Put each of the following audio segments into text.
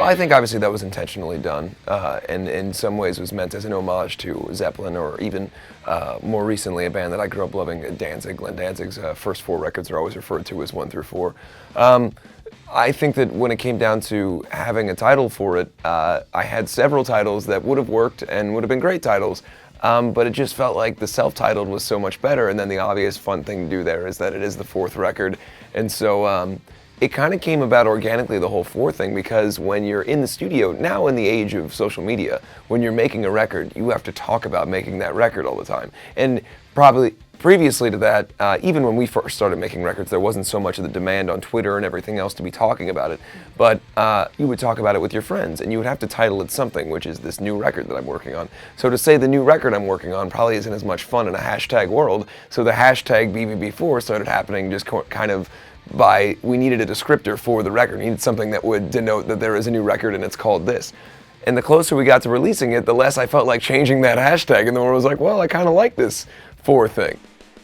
I think obviously that was intentionally done, and in some ways was meant as an homage to Zeppelin, or even more recently a band that I grew up loving, Danzig. Glenn Danzig's first 4 records are always referred to as 1 through 4. I think that when it came down to having a title for it, I had several titles that would have worked and would have been great titles, but it just felt like the self-titled was so much better, and then the obvious fun thing to do there is that it is the 4th record, and so it kind of came about organically, the whole 4 thing, because when you're in the studio, now in the age of social media, when you're making a record, you have to talk about making that record all the time. And probably previously to that, even when we first started making records, there wasn't so much of the demand on Twitter and everything else to be talking about it, but you would talk about it with your friends, and you would have to title it something, which is this new record that I'm working on. So to say the new record I'm working on probably isn't as much fun in a hashtag world, so the hashtag BBB4 started happening just kind of we needed a descriptor for the record. We needed something that would denote that there is a new record and it's called this. And the closer we got to releasing it, the less I felt like changing that hashtag, and the more I was like, well, I kind of like this 4 thing.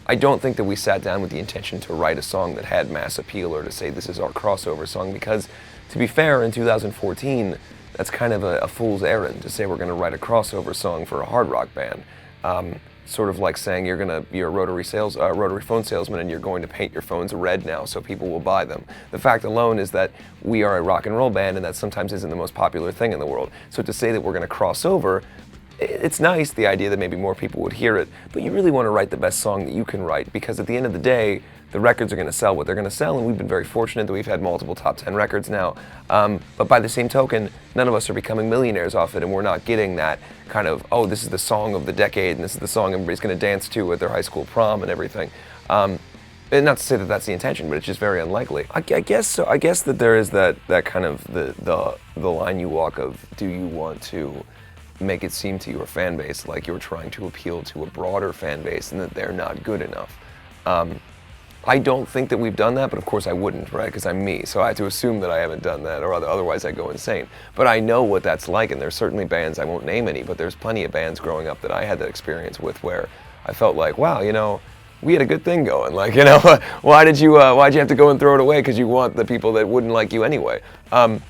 I don't think that we sat down with the intention to write a song that had mass appeal or to say this is our crossover song, because to be fair, in 2014, that's kind of a fool's errand to say we're going to write a crossover song for a hard rock band. Sort of like saying you're a rotary phone salesman and you're going to paint your phones red now so people will buy them. The fact alone is that we are a rock and roll band, and that sometimes isn't the most popular thing in the world. So to say that we're going to cross over, it's nice, the idea that maybe more people would hear it, but you really want to write the best song that you can write, because at the end of the day, the records are going to sell what they're going to sell, and we've been very fortunate that we've had multiple top 10 records now. But by the same token, none of us are becoming millionaires off it, and we're not getting that kind of, oh, this is the song of the decade, and this is the song everybody's going to dance to at their high school prom and everything. And not to say that that's the intention, but it's just very unlikely. I guess so. I guess that there is that kind of the line you walk of, do you want to make it seem to your fan base like you're trying to appeal to a broader fan base and that they're not good enough? I don't think that we've done that, but of course I wouldn't, right? Because I'm me, so I have to assume that I haven't done that, or otherwise I go insane. But I know what that's like, and there's certainly bands, I won't name any, but there's plenty of bands growing up that I had that experience with where I felt like, wow, we had a good thing going. Like, why'd you have to go and throw it away because you want the people that wouldn't like you anyway? But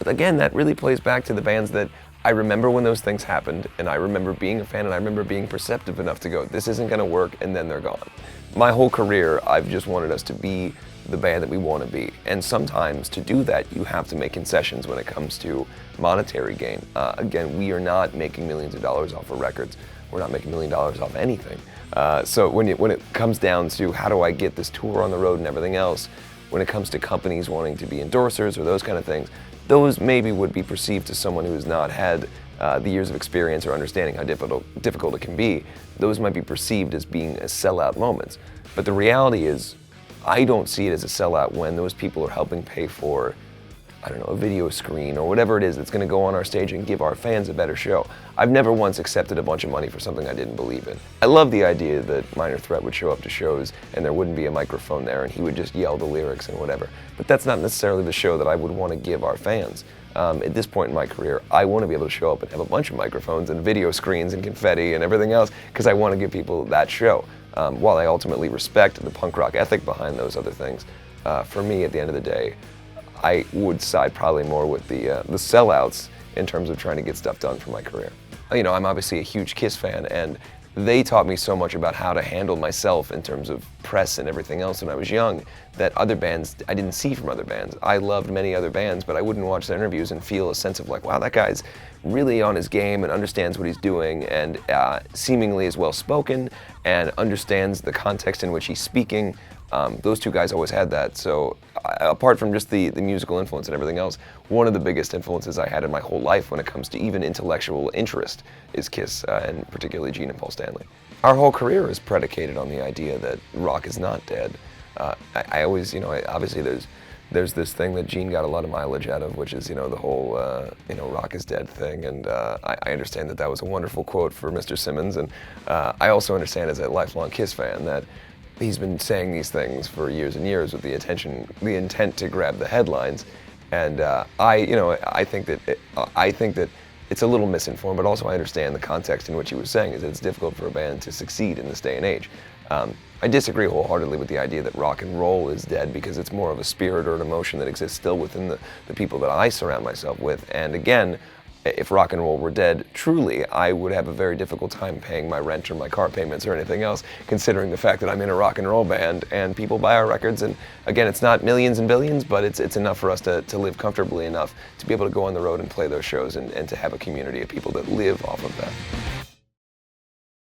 again, that really plays back to the bands that I remember when those things happened, and I remember being a fan, and I remember being perceptive enough to go, this isn't going to work, and then they're gone. My whole career, I've just wanted us to be the band that we want to be, and sometimes to do that, you have to make concessions when it comes to monetary gain. Again, we are not making millions of dollars off of records. We're not making $1 million off anything. So when it comes down to how do I get this tour on the road and everything else, when it comes to companies wanting to be endorsers or those kind of things, those maybe would be perceived to someone who has not had the years of experience or understanding how difficult it can be. Those might be perceived as being as sellout moments. But the reality is, I don't see it as a sellout when those people are helping pay for, I don't know, a video screen or whatever it is that's going to go on our stage and give our fans a better show. I've never once accepted a bunch of money for something I didn't believe in. I love the idea that Minor Threat would show up to shows and there wouldn't be a microphone there and he would just yell the lyrics and whatever. But that's not necessarily the show that I would want to give our fans. At this point in my career, I want to be able to show up and have a bunch of microphones and video screens and confetti and everything else because I want to give people that show. While I ultimately respect the punk rock ethic behind those other things, for me, at the end of the day, I would side probably more with the sellouts in terms of trying to get stuff done for my career. I'm obviously a huge Kiss fan, and they taught me so much about how to handle myself in terms of press and everything else when I was young that other bands I didn't see from other bands. I loved many other bands, but I wouldn't watch their interviews and feel a sense of like, wow, that guy's really on his game and understands what he's doing and seemingly is well spoken and understands the context in which he's speaking. Those two guys always had that. So apart from just the musical influence and everything else, one of the biggest influences I had in my whole life when it comes to even intellectual interest is Kiss, and particularly Gene and Paul Stanley. Our whole career is predicated on the idea that rock is not dead. I always, obviously there's this thing that Gene got a lot of mileage out of, which is, the whole, rock is dead thing. And I understand that was a wonderful quote for Mr. Simmons. And I also understand as a lifelong Kiss fan that he's been saying these things for years and years with the intent to grab the headlines. And I think that it's a little misinformed, but also I understand the context in which he was saying is that it's difficult for a band to succeed in this day and age. I disagree wholeheartedly with the idea that rock and roll is dead, because it's more of a spirit or an emotion that exists still within the people that I surround myself with. And again, if rock and roll were dead, truly, I would have a very difficult time paying my rent or my car payments or anything else, considering the fact that I'm in a rock and roll band and people buy our records. And again, it's not millions and billions, but it's enough for us to live comfortably enough to be able to go on the road and play those shows, and to have a community of people that live off of that.